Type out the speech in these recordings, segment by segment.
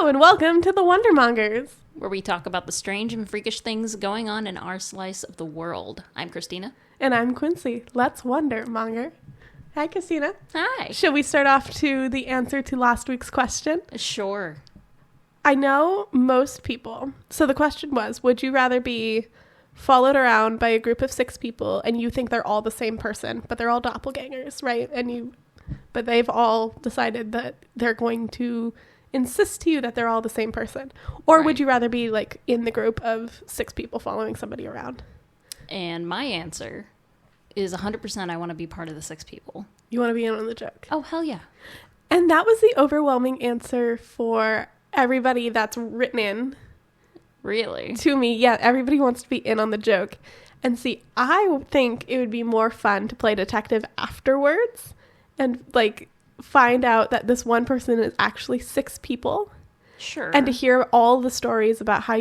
Hello and welcome to the Mongers, where we talk about the strange and freakish things going on in our slice of the world. I'm Christina. And I'm Quincy. Let's wonder, Monger. Hi, Christina. Hi. Should we start off to the answer to last week's question? Sure. I know most people. So the question was, would you rather be followed around by a group of 6 people and you think they're all the same person, but they're all doppelgangers, right? But they've all decided that they're going to insist to you that they're all the same person. Or Right. would you rather be like in the group of 6 people following somebody around? And my answer is 100% I want to be part of the 6 people. You want to be in on the joke. Oh, hell yeah. And that was the overwhelming answer for everybody that's written in Really? to me. Yeah, everybody wants to be in on the joke. And see, I think it would be more fun to play detective afterwards and like find out that this one person is actually 6 people. Sure. And to hear all the stories about how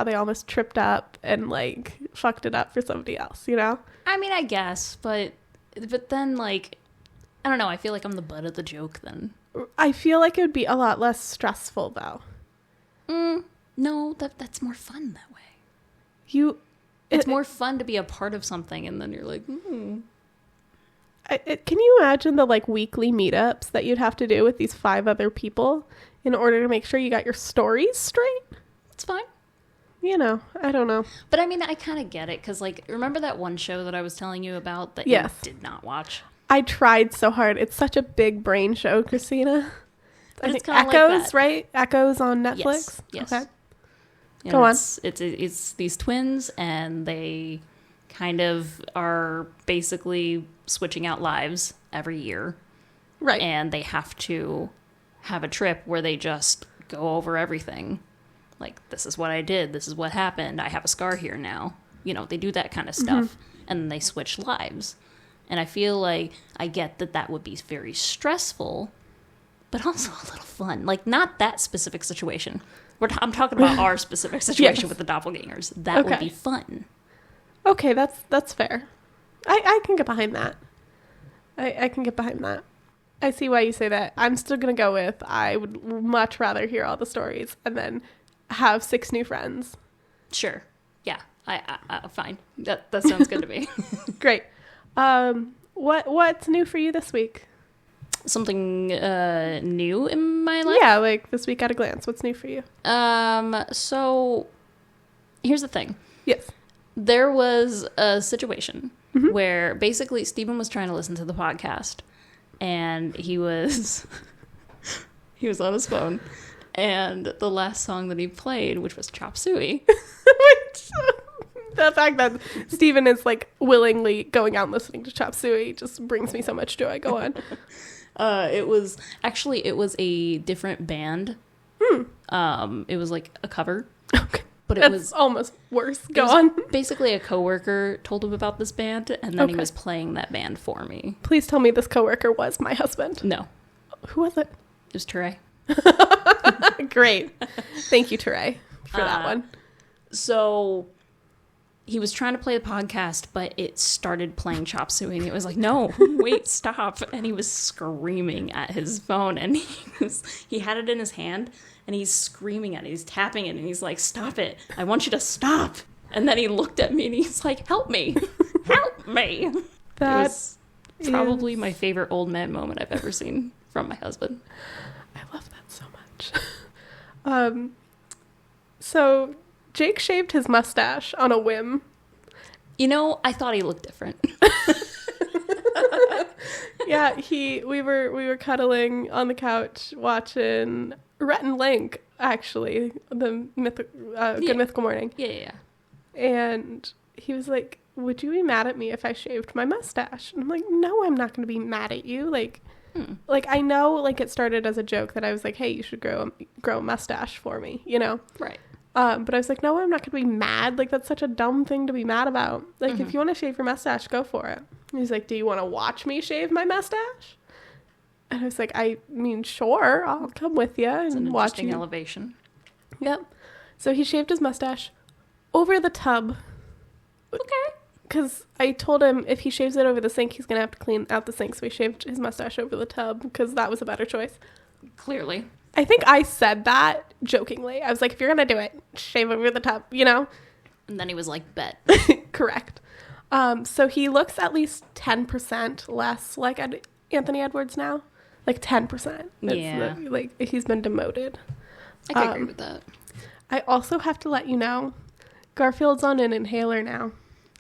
they almost tripped up and like fucked it up for somebody else, you know? I mean, I guess, but then like, I don't know. I feel like I'm the butt of the joke then. I feel like it would be a lot less stressful though. No, that's more fun that way. It's more fun to be a part of something and then you're like, Can you imagine the like weekly meetups that you'd have to do with these 5 other people in order to make sure you got your stories straight? It's fine. You know, I don't know. But I mean, I kind of get it because, like, remember that one show that I was telling you about that Yes. you did not watch? I tried so hard. It's such a big brain show, Christina. But I it's think kinda like Echoes, that. right? Echoes on Netflix? Yes. Okay. And Go on. It's these twins, and they kind of are basically switching out lives every year. Right. And they have to have a trip where they just go over everything. Like, this is what I did. This is what happened. I have a scar here now. You know, they do that kind of stuff. And then they switch lives. And I feel like I get that would be very stressful, but also a little fun. Like, not that specific situation. I'm talking about our specific situation Yes. with the doppelgangers. That would be fun. Okay, that's fair. I can get behind that. I can get behind that. I see why you say that. I'm still going to go with I would much rather hear all the stories and then have 6 new friends. Sure. Yeah. I fine. That sounds good to me. Great. What's new for you this week? Something new in my life? Yeah, like this week at a glance. What's new for you? So here's the thing. Yes. There was a situation where basically Steven was trying to listen to the podcast and he was on his phone and the last song that he played, which was Chop Suey. The fact that Steven is like willingly going out and listening to Chop Suey just brings me so much joy. Go on. It was a different band. It was like a cover. Okay. But it That's was almost worse. Go on. Basically, a coworker told him about this band, and then he was playing that band for me. Please tell me this coworker was my husband. No. Who was it? It was Trey. Great. Thank you, Teray, for that one. So he was trying to play the podcast, but it started playing Chop Suey, and it was like, no, wait, stop. And he was screaming at his phone, and he had it in his hand, and he's screaming at it. He's tapping it, and he's like, stop it. I want you to stop. And then he looked at me, and he's like, help me. Help me. That it was probably my favorite old man moment I've ever seen from my husband. I love that so much. So Jake shaved his mustache on a whim. You know, I thought he looked different. Yeah, we were cuddling on the couch watching Rhett and Link, actually, the Good Mythical Morning. Yeah. And he was like, would you be mad at me if I shaved my mustache? And I'm like, no, I'm not going to be mad at you. Like I know, like, it started as a joke that I was like, hey, you should grow a mustache for me, you know? Right. But I was like, no, I'm not going to be mad. Like, that's such a dumb thing to be mad about. Like, if you want to shave your mustache, go for it. And he's like, do you want to watch me shave my mustache? And I was like, I mean, sure, I'll come with you and watch you. Interesting elevation. Yep. So he shaved his mustache over the tub. Okay. Because I told him if he shaves it over the sink, he's going to have to clean out the sink. So he shaved his mustache over the tub because that was a better choice. Clearly. I think I said that jokingly. I was like, if you're going to do it, shave over the top, you know? And then he was like, bet. Correct. So he looks at least 10% less like Anthony Edwards now. Like 10%. Yeah. Like he's been demoted. I can agree with that. I also have to let you know, Garfield's on an inhaler now.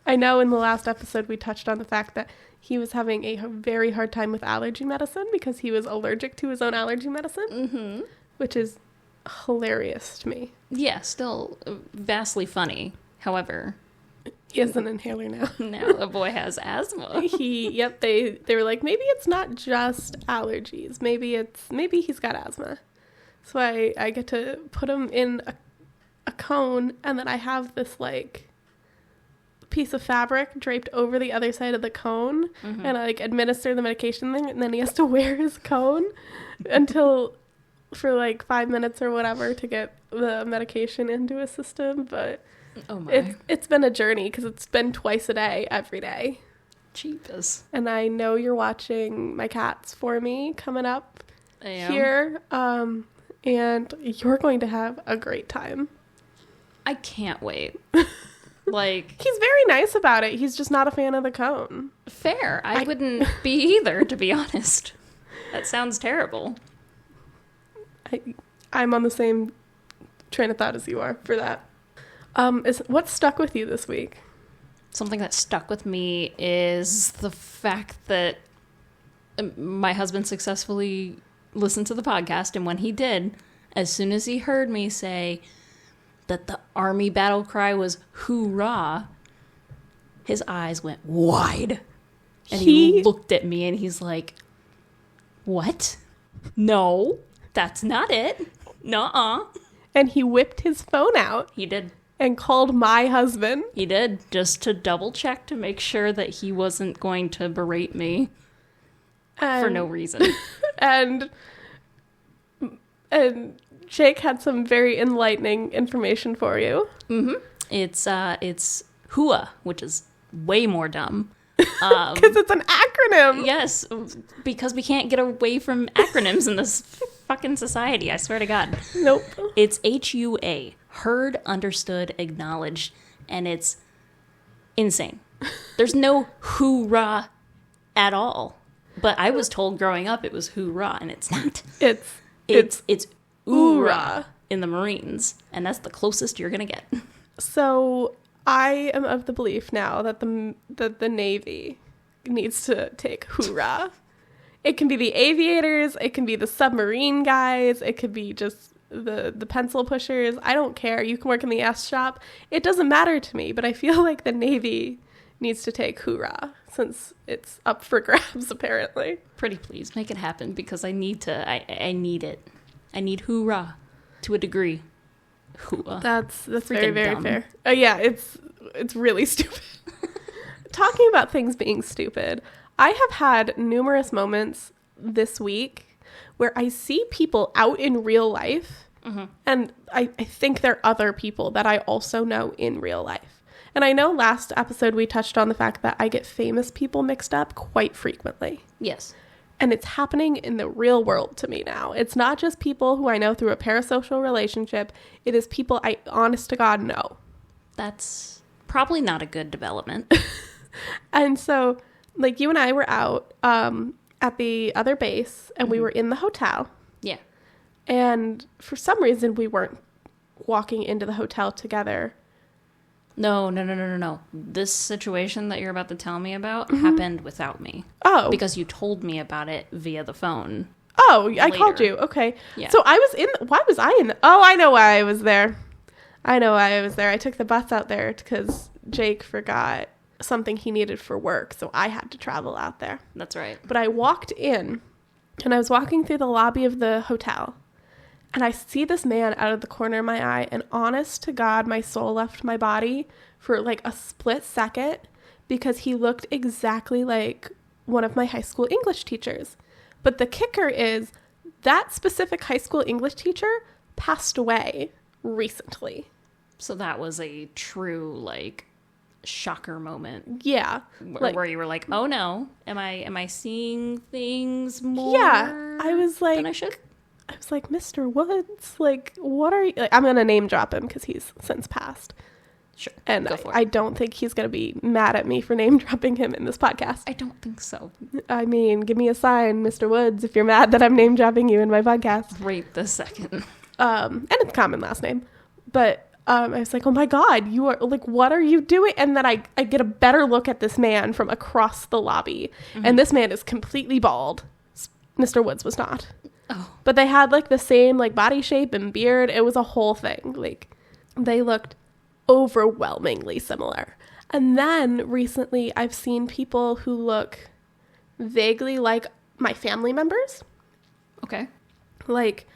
I know in the last episode we touched on the fact that he was having a very hard time with allergy medicine because he was allergic to his own allergy medicine, which is hilarious to me. Yeah, still vastly funny. However, he has an inhaler now. Now the boy has asthma. They were like, maybe it's not just allergies. Maybe he's got asthma. So I get to put him in a cone, and then I have this like piece of fabric draped over the other side of the cone, and I like administer the medication thing, and then he has to wear his cone for like 5 minutes or whatever to get the medication into his system. But it's been a journey because it's been twice a day, every day. Jeepers. And I know you're watching my cats for me coming up here, and you're going to have a great time. I can't wait. Like, he's very nice about it. He's just not a fan of the cone. Fair. I wouldn't be either, to be honest. That sounds terrible. I'm on the same train of thought as you are for that. What stuck with you this week? Something that stuck with me is the fact that my husband successfully listened to the podcast, and when he did, as soon as he heard me say that the army battle cry was hoorah, his eyes went wide. And he looked at me and he's like, what? No, that's not it. Nuh-uh. And he whipped his phone out. He did. And called my husband. He did, just to double check to make sure that he wasn't going to berate me for no reason. And Jake had some very enlightening information for you. It's HUA, which is way more dumb. Because it's an acronym. Yes, because we can't get away from acronyms in this fucking society, I swear to God. Nope. It's HUA, heard, understood, acknowledged, and it's insane. There's no hoorah at all. But I was told growing up it was hoorah, and it's not. It's oorah in the Marines, and that's the closest you're gonna get. So I am of the belief now that the Navy needs to take hoorah. It can be the aviators, it can be the submarine guys, it could be just the pencil pushers. I don't care. You can work in the S shop. It doesn't matter to me, but I feel like the Navy needs to take hoorah since it's up for grabs apparently. Pretty please make it happen because I need it. I need hoorah to a degree. Hoorah. That's very, very dumb. Fair. Yeah, it's really stupid. Talking about things being stupid, I have had numerous moments this week where I see people out in real life, and I think they're other people that I also know in real life. And I know last episode we touched on the fact that I get famous people mixed up quite frequently. Yes. And it's happening in the real world to me now. It's not just people who I know through a parasocial relationship. It is people I, honest to God, know. That's probably not a good development. And so, like, you and I were out at the other base, and we were in the hotel. Yeah. And for some reason, we weren't walking into the hotel together. No. This situation that you're about to tell me about happened without me. Oh. Because you told me about it via the phone. Oh, later. I called you. Okay. Yeah. So why was I in? Oh, I know why I was there. I took the bus out there because Jake forgot something he needed for work, so I had to travel out there. That's right. But I walked in, and I was walking through the lobby of the hotel, and I see this man out of the corner of my eye, and honest to God, my soul left my body for like a split second because he looked exactly like one of my high school English teachers. But the kicker is that specific high school English teacher passed away recently. So that was a true, like, shocker moment. Yeah. Where you were like, oh no, am I seeing things more I was like, than I should? I was like, Mr. Woods, like, what are you, like, I'm going to name drop him because he's since passed. Sure. And Go for it. I don't think he's going to be mad at me for name dropping him in this podcast. I don't think so. I mean, give me a sign, Mr. Woods, if you're mad that I'm name dropping you in my podcast. Right this second. And it's a common last name. But I was like, oh my God, you are like, what are you doing? And then I get a better look at this man from across the lobby. Mm-hmm. And this man is completely bald. Mr. Woods was not. Oh. But they had like the same like body shape and beard. It was a whole thing. Like they looked overwhelmingly similar. And then recently I've seen people who look vaguely like my family members. Okay. Like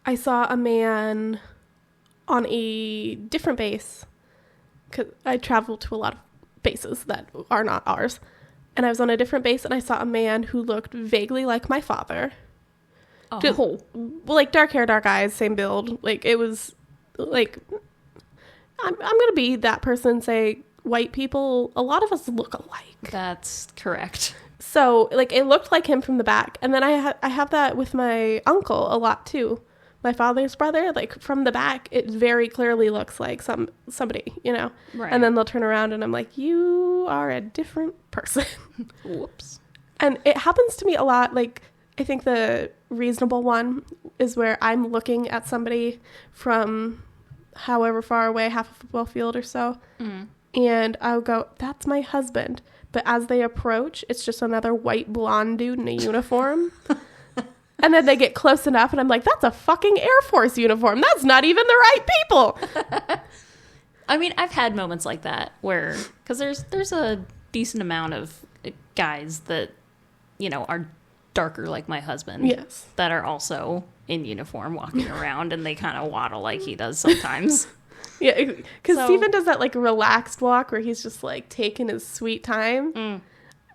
I saw a man on a different base, because I travel to a lot of bases that are not ours. And I was on a different base and I saw a man who looked vaguely like my father. Oh. Just, like dark hair, dark eyes, same build. Like it was like, I'm going to be that person, say white people, a lot of us look alike. That's correct. So like it looked like him from the back. And then I have that with my uncle a lot too. My father's brother, like from the back, it very clearly looks like somebody, you know? Right. And then they'll turn around and I'm like, you are a different person. Whoops. And it happens to me a lot. Like, I think the reasonable one is where I'm looking at somebody from however far away, half a football field or so. Mm. And I'll go, that's my husband. But as they approach, it's just another white blonde dude in a uniform. And then they get close enough and I'm like, that's a fucking Air Force uniform. That's not even the right people. I mean, I've had moments like that where, because there's a decent amount of guys that, you know, are darker like my husband. Yes. That are also in uniform walking around and they kind of waddle like he does sometimes. Yeah, because Steven does that like relaxed walk where he's just like taking his sweet time. Mm.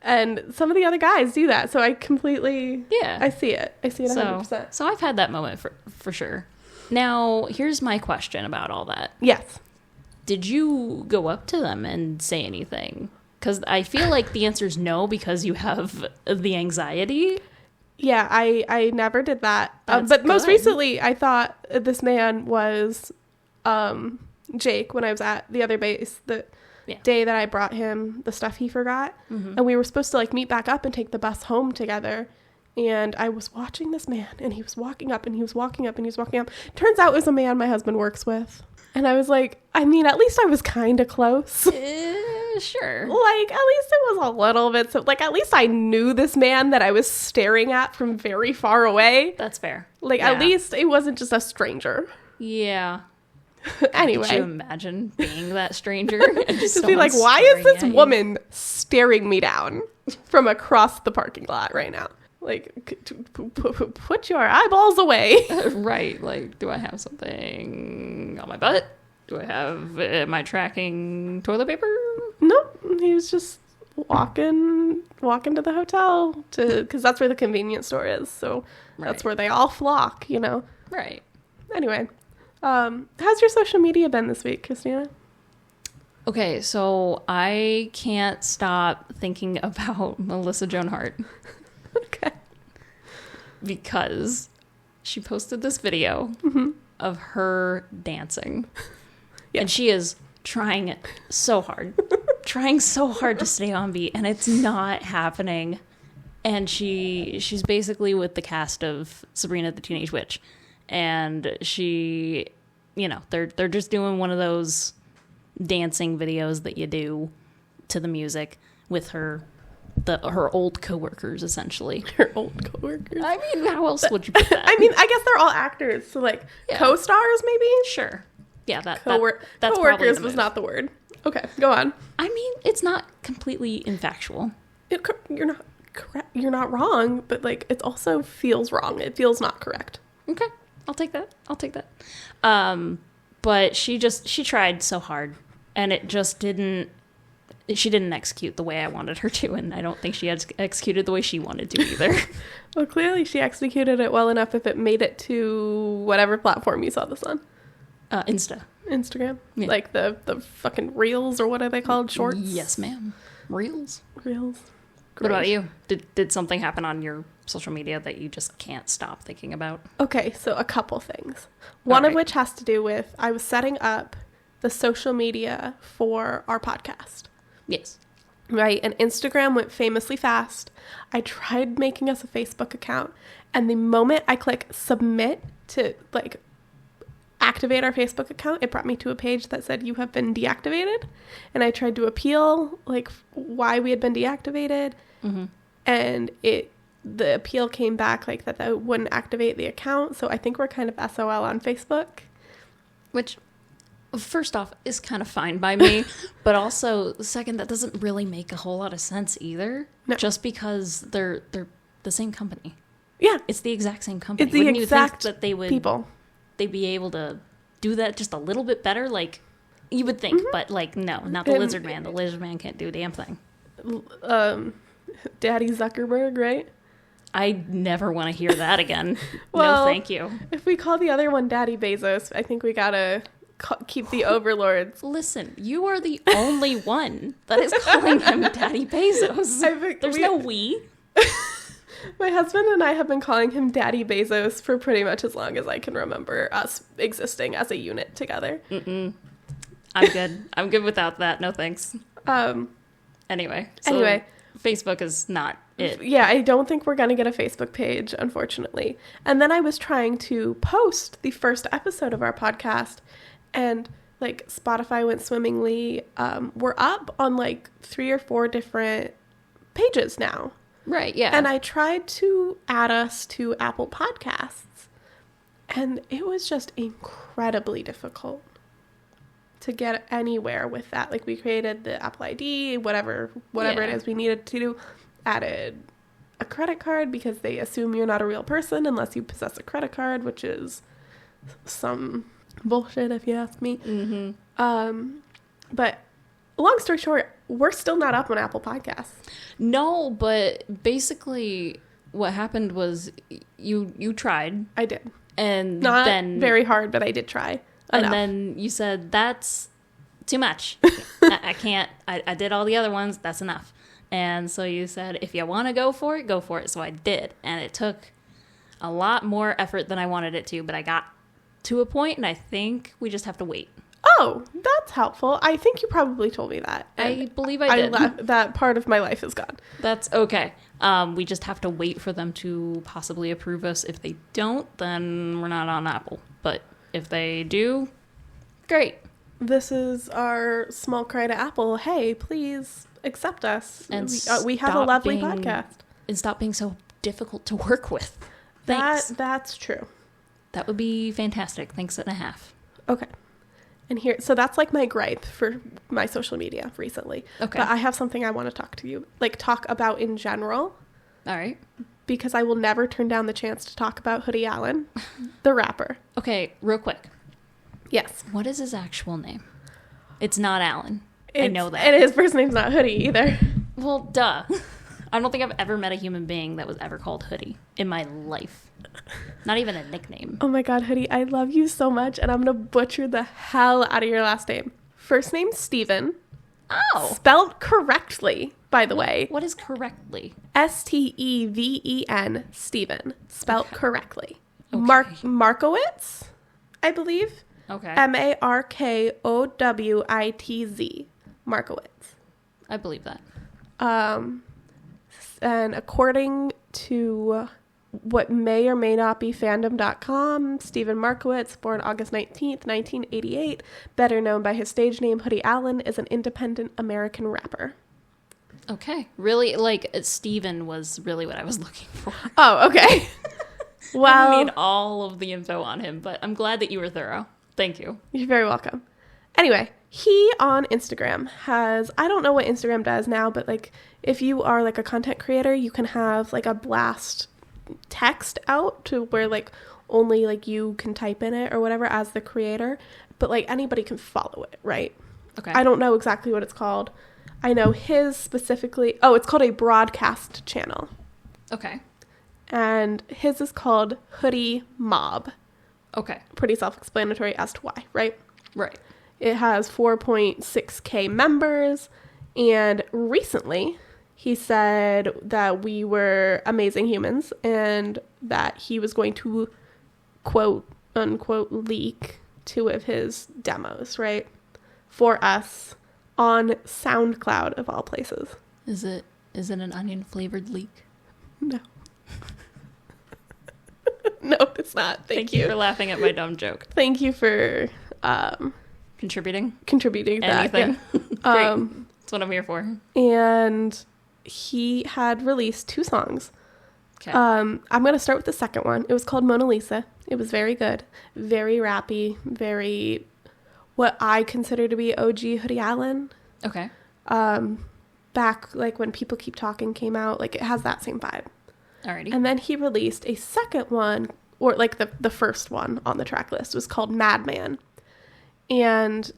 And some of the other guys do that. So I completely, I see it. I see it 100%. So I've had that moment for sure. Now, here's my question about all that. Yes. Did you go up to them and say anything? Because I feel like the answer is no, because you have the anxiety. Yeah, I never did that. But good. Most recently, I thought this man was Jake when I was at the other base. Day that I brought him the stuff he forgot. Mm-hmm. And we were supposed to like meet back up and take the bus home together. And I was watching this man and he was walking up and he was walking up and he was walking up. Turns out it was a man my husband works with. And I was like, I mean, at least I was kind of close. Sure. Like, at least it was a little bit. So, like, at least I knew this man that I was staring at from very far away. That's fair. Like, at least it wasn't just a stranger. Yeah. Anyway. Could you imagine being that stranger? And just be like, why is this woman staring me down from across the parking lot right now? Like, put your eyeballs away. Right. Like, do I have something on my butt? Am I tracking toilet paper? Nope. He was just walking to the hotel because that's where the convenience store is. So that's where they all flock, you know? Right. Anyway. How's your social media been this week, Christina? Okay, so I can't stop thinking about Melissa Joan Hart. Okay. Because she posted this video of her dancing. Yeah. And she is trying so hard to stay on beat, and it's not happening. And she's basically with the cast of Sabrina the Teenage Witch. And she, you know, they're just doing one of those dancing videos that you do to the music with her old coworkers, essentially. Her old coworkers. I mean, how else would you put that? I mean, I guess they're all actors, so like co-stars, maybe. Sure. Yeah, that's coworkers was not the word. Okay, go on. I mean, it's not completely infactual. You're not correct. You're not wrong, but like it also feels wrong. It feels not correct. Okay. I'll take that. But she tried so hard and it just she didn't execute the way I wanted her to. And I don't think she had executed the way she wanted to either. Well, clearly she executed it well enough if it made it to whatever platform you saw this on. Instagram. Yeah. Like the fucking reels or what are they called? Shorts? Yes, ma'am. Reels. What about you? Did something happen on your social media that you just can't stop thinking about? Okay, so a couple things. One of which has to do with I was setting up the social media for our podcast. Yes. Right, and Instagram went famously fast. I tried making us a Facebook account, and the moment I click submit to like activate our Facebook account, it brought me to a page that said you have been deactivated, and I tried to appeal like why we had been deactivated, and the appeal came back like that wouldn't activate the account. So I think we're kind of SOL on Facebook, which first off is kind of fine by me, but also second, that doesn't really make a whole lot of sense either. No. Just because they're the same company. Yeah, it's the exact same company. It's the Wouldn't exact you think that they would people. They'd be able to do that just a little bit better? Like you would think, but like no, not the Lizard Man. The Lizard Man can't do a damn thing. Daddy Zuckerberg, right? I never want to hear that again. Well, no, thank you. If we call the other one Daddy Bezos, I think we gotta keep the overlords. Listen, you are the only one that is calling him Daddy Bezos. There's no we. My husband and I have been calling him Daddy Bezos for pretty much as long as I can remember us existing as a unit together. I'm good. I'm good without that. No thanks. Anyway. Facebook is not it. Yeah, I don't think we're going to get a Facebook page, unfortunately. And then I was trying to post the first episode of our podcast, and like Spotify went swimmingly. We're up on like 3 or 4 different pages now. Right, yeah. And I tried to add us to Apple Podcasts, and it was just incredibly difficult to get anywhere with that. Like, we created the Apple ID, whatever it is we needed to do, added a credit card because they assume you're not a real person unless you possess a credit card, which is some bullshit if you ask me. But long story short, we're still not up on Apple Podcasts. No, but basically what happened was you tried. I did. And not then very hard, but I did try. And then you said, that's too much. I can't. I did all the other ones. That's enough. And so you said, if you want to go for it, go for it. So I did. And it took a lot more effort than I wanted it to, but I got to a point, and I think we just have to wait. Oh, that's helpful. I think you probably told me that. I believe I did. That part of my life is gone. That's okay. We just have to wait for them to possibly approve us. If they don't, then we're not on Apple. But if they do, great. This is our small cry to Apple. Hey, please accept us. And we have a lovely podcast. And stop being so difficult to work with. Thanks. That's true. That would be fantastic. Thanks and a half. Okay. And so that's like my gripe for my social media recently. Okay. But I have something I want to talk about in general. All right. Because I will never turn down the chance to talk about Hoodie Allen, the rapper. Okay, real quick. Yes. What is his actual name? It's not Allen. I know that. And his first name's not Hoodie either. Well, duh. I don't think I've ever met a human being that was ever called Hoodie in my life. Not even a nickname. Oh my God, Hoodie, I love you so much, and I'm going to butcher the hell out of your last name. First name, Steven. Oh. Spelled correctly, by the way. What is correctly? Steven. Steven. Spelled correctly. Okay. Markowitz, I believe. Okay. Markowitz. Markowitz. I believe that. And according to what may or may not be fandom.com, Stephen Markowitz, born August 19th, 1988, better known by his stage name Hoodie Allen, is an independent American rapper. Okay. Really, like, Steven was really what I was looking for. Oh, okay. Well, I need all of the info on him, but I'm glad that you were thorough. Thank you. You're very welcome. Anyway, he on Instagram has, I don't know what Instagram does now, but like if you are like a content creator, you can have like a blast text out to where like only like you can type in it or whatever as the creator, but like anybody can follow it, right? Okay. I don't know exactly what it's called. I know his specifically, it's called a broadcast channel. Okay. And his is called Hoodie Mob. Okay. Pretty self-explanatory as to why, right? Right. It has 4.6K members, and recently He said that we were amazing humans and that he was going to, quote, unquote, leak 2 of his demos, right, for us on SoundCloud, of all places. Is it an onion-flavored leak? No. No, it's not. Thank you for laughing at my dumb joke. Thank you for contributing anything. Great. That's what I'm here for. And he had released 2 songs. Okay. I'm going to start with the second one. It was called Mona Lisa. It was very good, very rappy, very what I consider to be OG Hoodie Allen. Okay. Back like when People Keep Talking came out, like it has that same vibe. Alrighty. And then he released a second one, or like the first one on the track list was called Madman. And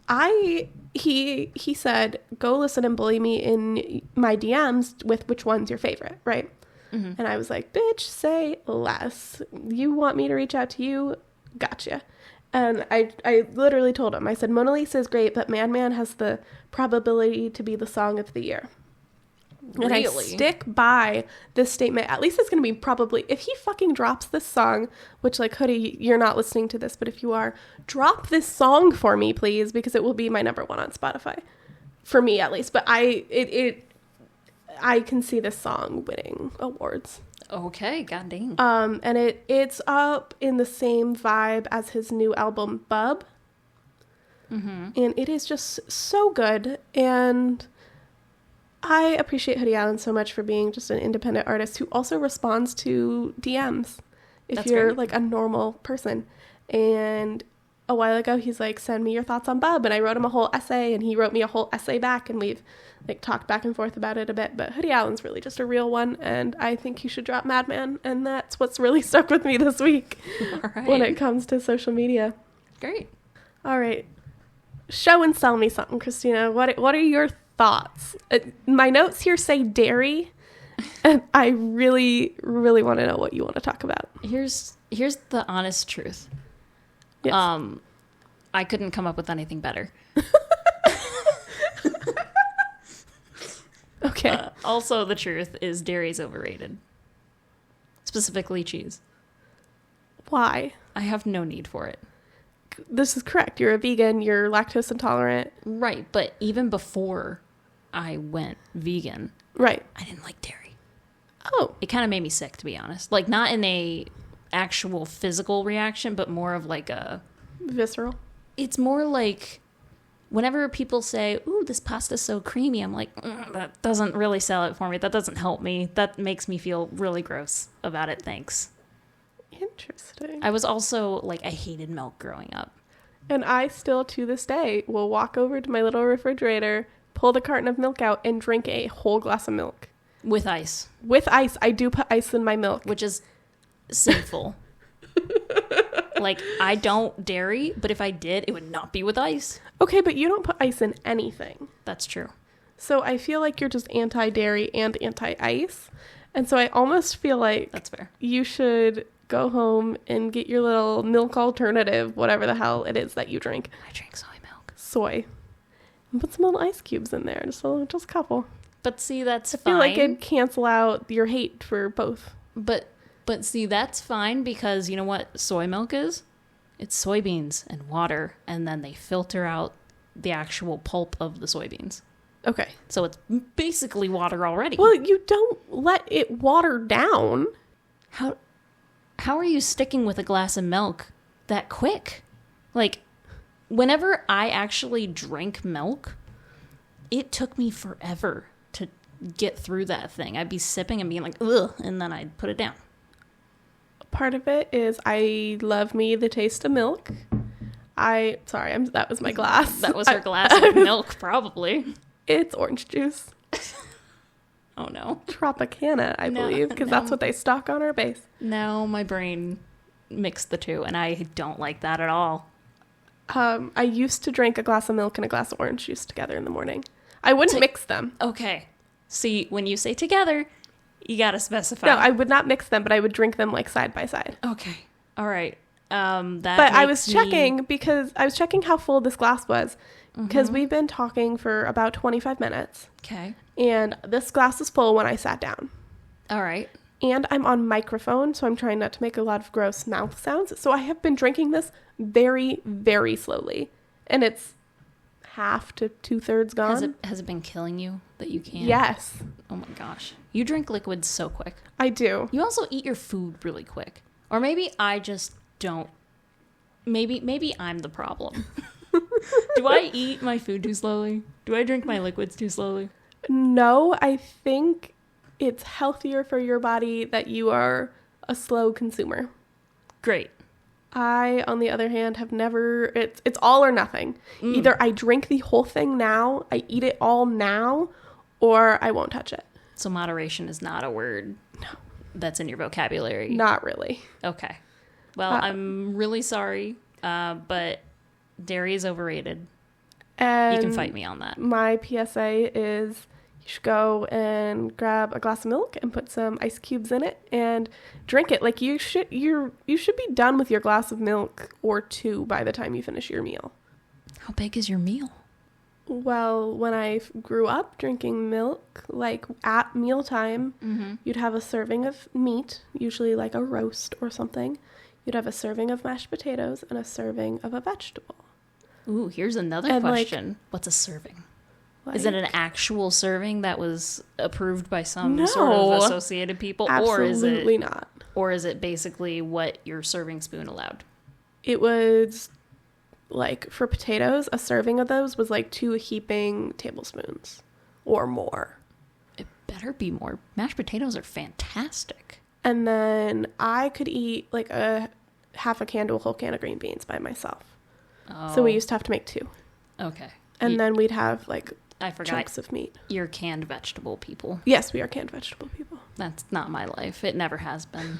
he said, go listen and bully me in my DMs with which one's your favorite, right? Mm-hmm. And I was like, bitch, say less. You want me to reach out to you? Gotcha. And I literally told him, I said, Mona Lisa is great, but Madman has the probability to be the song of the year. And really? I stick by this statement. At least it's going to be probably, if he fucking drops this song, which like Hoodie, you're not listening to this, but if you are, drop this song for me, please, because it will be my number 1 on Spotify. For me, at least. But I can see this song winning awards. Okay, god dang. And it's up in the same vibe as his new album, Bub. Mm-hmm. And it is just so good. And I appreciate Hoodie Allen so much for being just an independent artist who also responds to DMs if That's you're great. like a normal person. And a while ago, he's like, send me your thoughts on Bub. And I wrote him a whole essay and he wrote me a whole essay back and we've like talked back and forth about it a bit. But Hoodie Allen's really just a real one. And I think you should drop Madman. And that's what's really stuck with me this week when it comes to social media. Great. All right. Show and sell me something, Christina. What are your thoughts? My notes here say dairy, and I really, really want to know what you want to talk about. Here's the honest truth. Yes. I couldn't come up with anything better. Okay. Also, the truth is dairy's overrated. Specifically cheese. Why? I have no need for it. This is correct. You're a vegan. You're lactose intolerant. Right, but even before I went vegan, Right. I didn't like dairy. Oh. It kind of made me sick, to be honest. Like, not in a actual physical reaction, but more of like a... Visceral. It's more like whenever people say, ooh, this pasta's so creamy, I'm like, that doesn't really sell it for me. That doesn't help me. That makes me feel really gross about it. Thanks. Interesting. I was also like, I hated milk growing up. And I still, to this day, will walk over to my little refrigerator, pull the carton of milk out, and drink a whole glass of milk. With ice. With ice. I do put ice in my milk. Which is sinful. Like, I don't dairy, but if I did, it would not be with ice. Okay, but you don't put ice in anything. That's true. So I feel like you're just anti-dairy and anti-ice. And so I almost feel like That's fair. You should go home and get your little milk alternative, whatever the hell it is that you drink. I drink soy milk. Soy. And put some little ice cubes in there, just a couple. But see, that's I fine. feel like it'd cancel out your hate for both. But see, that's fine because you know what soy milk is? It's soybeans and water, and then they filter out the actual pulp of the soybeans. Okay. So it's basically water already. Well, you don't let it water down. How are you sticking with a glass of milk that quick? Like, whenever I actually drank milk, it took me forever to get through that thing. I'd be sipping and being like, ugh, and then I'd put it down. Part of it is I love me the taste of milk. That was my glass. That was her glass of milk, probably. It's orange juice. Oh, no. Tropicana, I believe, because that's what they stock on our base. No, my brain mixed the two, and I don't like that at all. I used to drink a glass of milk and a glass of orange juice together in the morning. I wouldn't mix them. Okay. See, when you say together, you gotta specify. No, I would not mix them, but I would drink them like side by side. Okay. All right. But I was checking because I was checking how full this glass was because we've been talking for about 25 minutes. Okay. And this glass is full when I sat down. All right. And I'm on microphone, so I'm trying not to make a lot of gross mouth sounds. So I have been drinking this very, very slowly. And it's half to 2/3 gone. Has it been killing you that you can't? Yes. Oh my gosh. You drink liquids so quick. I do. You also eat your food really quick. Or maybe I just don't. Maybe I'm the problem. Do I eat my food too slowly? Do I drink my liquids too slowly? No, I think it's healthier for your body that you are a slow consumer. Great. I, on the other hand, have never, it's all or nothing. Either I drink the whole thing now, I eat it all now, or I won't touch it. So moderation is not a word that's in your vocabulary? Not really. Okay. Well, I'm really sorry, but dairy is overrated. And you can fight me on that. My PSA is you should go and grab a glass of milk and put some ice cubes in it and drink it. Like you should be done with your glass of milk or two by the time you finish your meal. How big is your meal? Well, when I grew up drinking milk, like at mealtime, you'd have a serving of meat, usually like a roast or something. You'd have a serving of mashed potatoes and a serving of a vegetable. Ooh, here's another question. What's a serving? Is it an actual serving that was approved by some sort of associated people? Absolutely not. Or is it basically what your serving spoon allowed? It was like for potatoes, a serving of those was like 2 heaping tablespoons or more. It better be more. Mashed potatoes are fantastic. And then I could eat like a half a can to a whole can of green beans by myself. Oh. So we used to have to make 2. Okay. And then we'd have like chunks of meat. You're canned vegetable people. Yes, we are canned vegetable people. That's not my life. It never has been.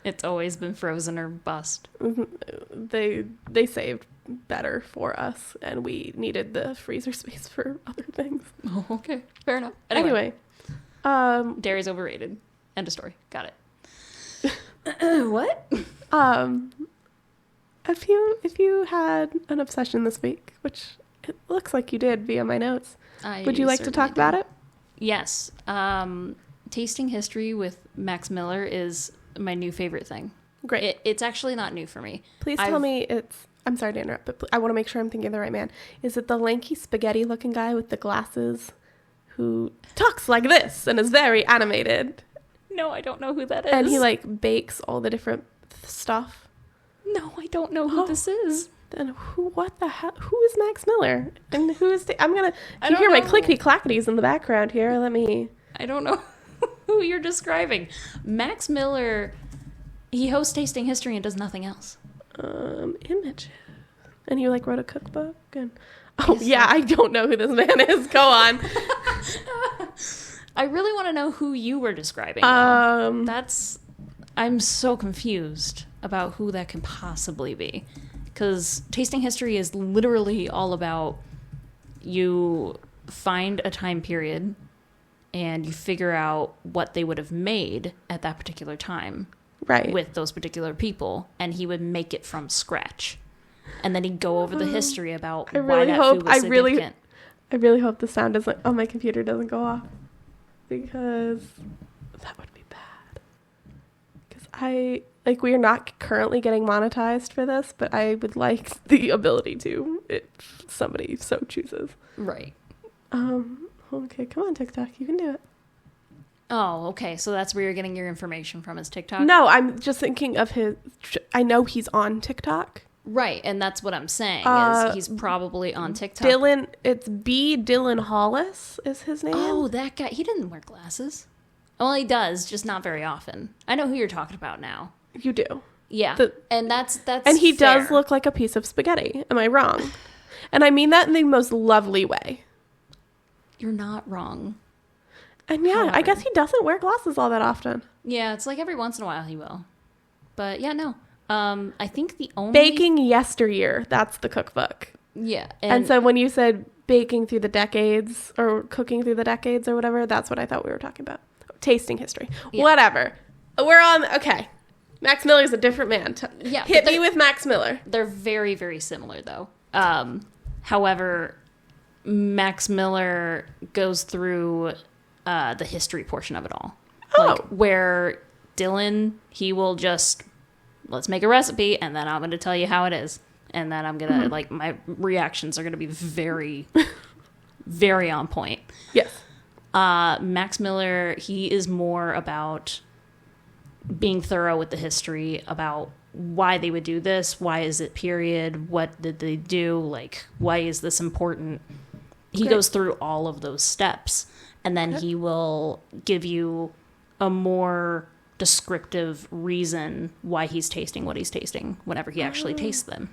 It's always been frozen or bust. They saved better for us, and we needed the freezer space for other things. Oh, okay. Fair enough. Anyway. Dairy's overrated. End of story. Got it. What? If you had an obsession this week, which it looks like you did via my notes, would you like to talk about it? Yes. Tasting history with Max Miller is my new favorite thing. Great. It's actually not new for me. Please tell me I'm sorry to interrupt, but I want to make sure I'm thinking of the right man. Is it the lanky spaghetti-looking guy with the glasses who talks like this and is very animated? No, I don't know who that is. And he like bakes all the different stuff. No, I don't know who this is. Then what the hell? Who is Max Miller? And who is you hear my clickety-clackities in the background here. I don't know who you're describing. Max Miller, he hosts Tasting History and does nothing else. Images. And he like wrote a cookbook and I don't know who this man is. Go on. I really want to know who you were describing. I'm so confused about who that can possibly be. Because Tasting History is literally all about you find a time period and you figure out what they would have made at that particular time. Right. With those particular people. And he would make it from scratch. And then he'd go over the history about why that food was significant. I really hope the sound on my computer doesn't go off. Because that would be bad. Because we are not currently getting monetized for this, but I would like the ability to, if somebody so chooses. Right. Okay, come on, TikTok, you can do it. Oh, okay, so that's where you're getting your information from, is TikTok? No, I'm just thinking of I know he's on TikTok. Right, and that's what I'm saying, is he's probably on TikTok. It's B. Dylan Hollis is his name. Oh, that guy, he didn't wear glasses. Well, he does, just not very often. I know who you're talking about now. You do. Yeah, and that's and he fair. does look like a piece of spaghetti. Am I wrong? And I mean that in the most lovely way. You're not wrong. And yeah, however, I guess he doesn't wear glasses all that often. Yeah, it's like every once in a while he will. But yeah, no. I think the only... Baking Yesteryear, that's the cookbook. Yeah. And so when you said baking through the decades or cooking through the decades or whatever, that's what I thought we were talking about. Tasting history. Yeah. Whatever. We're on... Okay. Max Miller's a different man. Yeah. Hit me with Max Miller. They're very, very similar, though. However, Max Miller goes through the history portion of it all. Oh. Like, where Dylan, he will just, let's make a recipe, and then I'm going to tell you how it is. And then I'm going to, like, my reactions are going to be very, very on point. Yes. Max Miller, he is more about being thorough with the history, about why they would do this, why is it period, what did they do, like, why is this important? He goes through all of those steps, and then he will give you a more descriptive reason why he's tasting what he's tasting whenever he actually tastes them.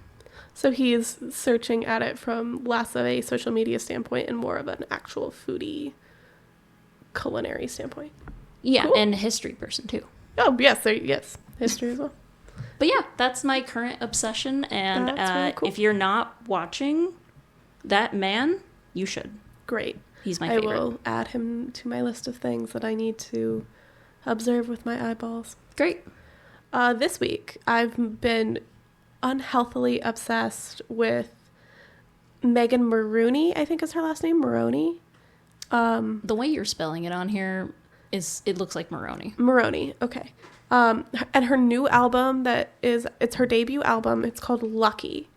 So he's searching at it from less of a social media standpoint and more of an actual foodie culinary standpoint. Yeah, cool. And history person too. Oh, yes, yes. History as well. But yeah, that's my current obsession, and really cool. If you're not watching that man, you should. Great. He's my favorite. I will add him to my list of things that I need to observe with my eyeballs. Great. This week, I've been unhealthily obsessed with Megan Maroney, I think is her last name, Maroney. The way you're spelling it on here it looks like Maroney. Maroney, okay. And her new album it's her debut album. It's called Lucky,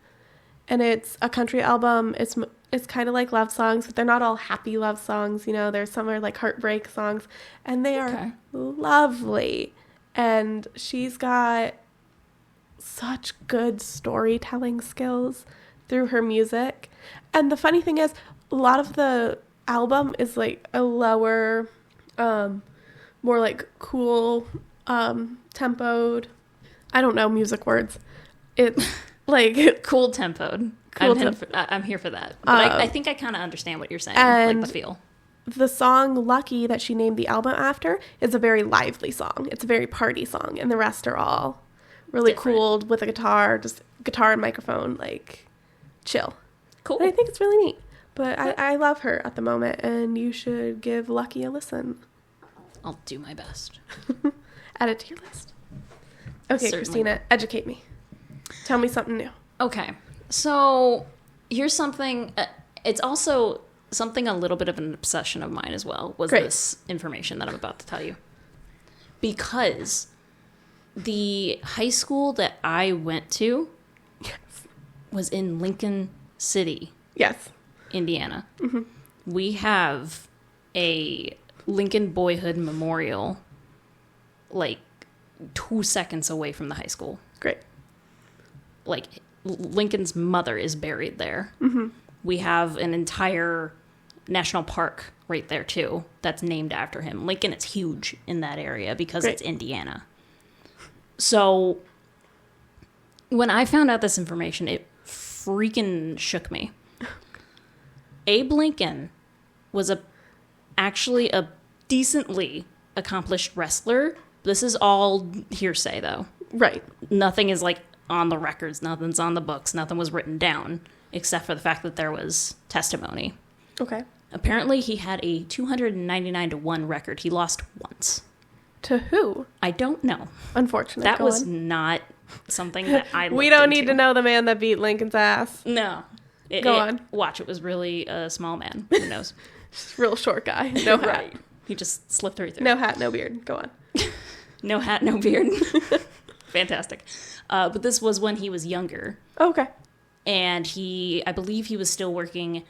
and it's a country album. It's kind of like love songs, but they're not all happy love songs. You know, there's some are like heartbreak songs, and they are lovely. And she's got such good storytelling skills through her music. And the funny thing is, a lot of the album is like a lower, more like cool, tempoed. I don't know music words. It's like cool tempoed. I'm here for that. But I think I kind of understand what you're saying, like the feel. The song Lucky that she named the album after is a very lively song. It's a very party song, and the rest are all really cool with a guitar, just guitar and microphone, like chill. Cool. And I think it's really neat. But I love her at the moment, and you should give Lucky a listen. I'll do my best. Add it to your list. Okay, certainly. Christina, educate me. Tell me something new. Okay. So here's something. It's also something a little bit of an obsession of mine as well, was this information that I'm about to tell you. Because the high school that I went to was in Lincoln City. Yes. Indiana. Mm-hmm. We have a Lincoln Boyhood Memorial like 2 seconds away from the high school. Great. Like, Lincoln's mother is buried there. Mm-hmm. We have an entire national park right there, too, that's named after him. Lincoln is huge in that area because it's Indiana. So, when I found out this information, it freaking shook me. Abe Lincoln was actually a decently accomplished wrestler. This is all hearsay, though. Right. Nothing is, like, on the records. Nothing's on the books. Nothing was written down, except for the fact that there was testimony. Okay. Apparently, he had a 299-1 record. He lost once. To who? I don't know. Unfortunately. That was not something that I looked We don't into. need to know the man that beat Lincoln's ass. No. Go on. Watch, it was really a small man. Who knows? Just real short guy. No hat. Right. He just slipped right through. No hat, no beard. Go on. No hat, no beard. Fantastic. But this was when he was younger. Okay. And I believe he was still working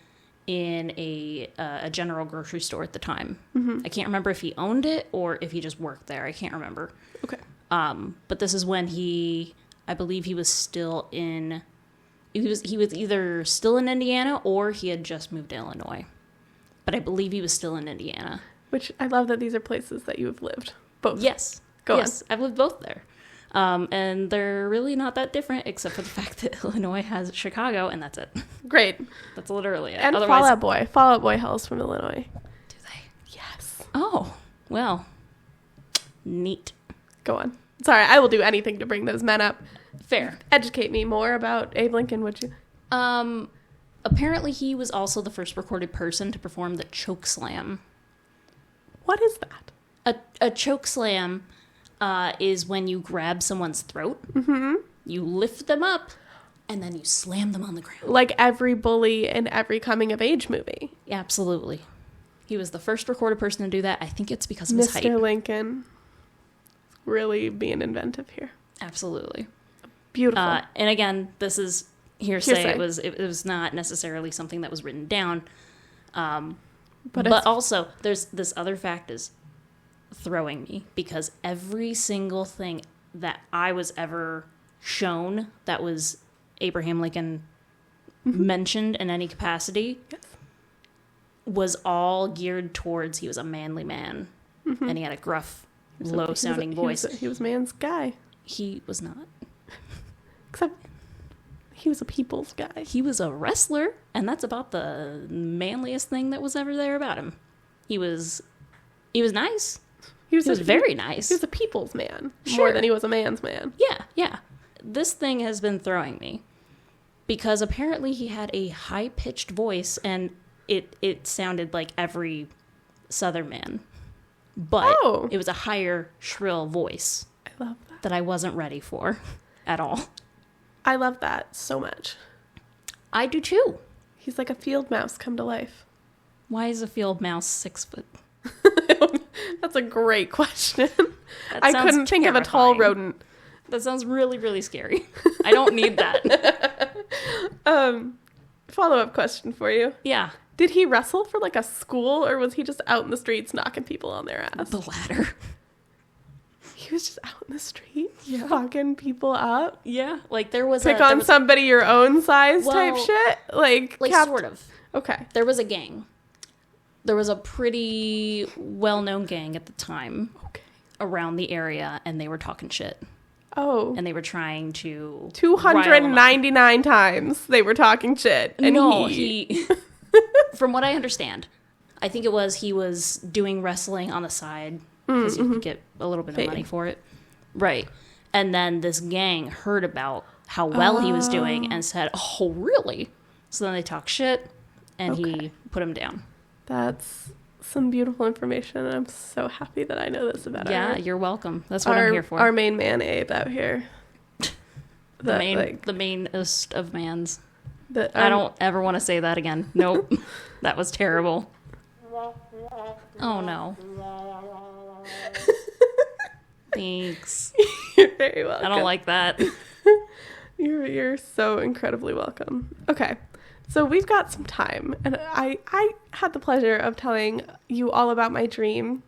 in a general grocery store at the time. Mm-hmm. I can't remember if he owned it or if he just worked there. I can't remember. Okay. But this is when I believe he was still in... He was either still in Indiana or he had just moved to Illinois. But I believe he was still in Indiana. Which, I love that these are places that you have lived. Both. Yes. Go on. Yes, I've lived both there. And they're really not that different, except for the fact that Illinois has Chicago, and that's it. Great. That's literally it. And Otherwise, Fall Out Boy. Fall Out Boy hails from Illinois. Do they? Yes. Oh, well. Neat. Go on. Sorry, I will do anything to bring those men up. Fair. Educate me more about Abe Lincoln, would you? Apparently he was also the first recorded person to perform the choke slam. What is that? A choke slam is when you grab someone's throat, mm-hmm. you lift them up, and then you slam them on the ground. Like every bully in every coming-of-age movie. Absolutely. He was the first recorded person to do that. I think it's because of his height. Mr. Lincoln. Really being inventive here. Absolutely. Beautiful. And again, this is hearsay. It was not necessarily something that was written down. But also, there's this other fact is throwing me, because every single thing that I was ever shown that was Abraham Lincoln mentioned in any capacity was all geared towards he was a manly man, and he had a gruff, low-sounding voice. He was man's guy. He was not. Except he was a people's guy. He was a wrestler, and that's about the manliest thing that was ever there about him. He was nice. He was very nice. He was a people's man, Sure. more than he was a man's man. Yeah. This thing has been throwing me, because apparently he had a high-pitched voice, and it sounded like every Southern man. But it was a higher, shrill voice. I love that I wasn't ready for at all. I love that so much. I do too. He's like a field mouse come to life. Why is a field mouse 6 foot? That's a great question. I couldn't think of a tall rodent. That sounds really, really scary. I don't need that. Follow-up question for you. Yeah. Did he wrestle for like a school, or was he just out in the streets knocking people on their ass? The latter. He was just out in the street fucking people up? Yeah. Like there was Pick on somebody your own size type shit? Like sort of. Okay. There was a gang. There was a pretty well-known gang at the time around the area, and they were talking shit. Oh. And they were trying to 299 times they were talking shit. And he from what I understand, I think it was he was doing wrestling on the side because you could get a little bit of money for it. Right. And then this gang heard about how well he was doing and said, "Oh, really?" So then they talked shit, and he put him down. That's some beautiful information, and I'm so happy that I know this about you're welcome. That's what I'm here for. Our main man, Abe, out here. The mainest of mans. I don't ever want to say that again. Nope. That was terrible. Oh, no. Thanks. You're very welcome. I don't like that. You're so incredibly welcome. Okay. So we've got some time, and I had the pleasure of telling you all about my dream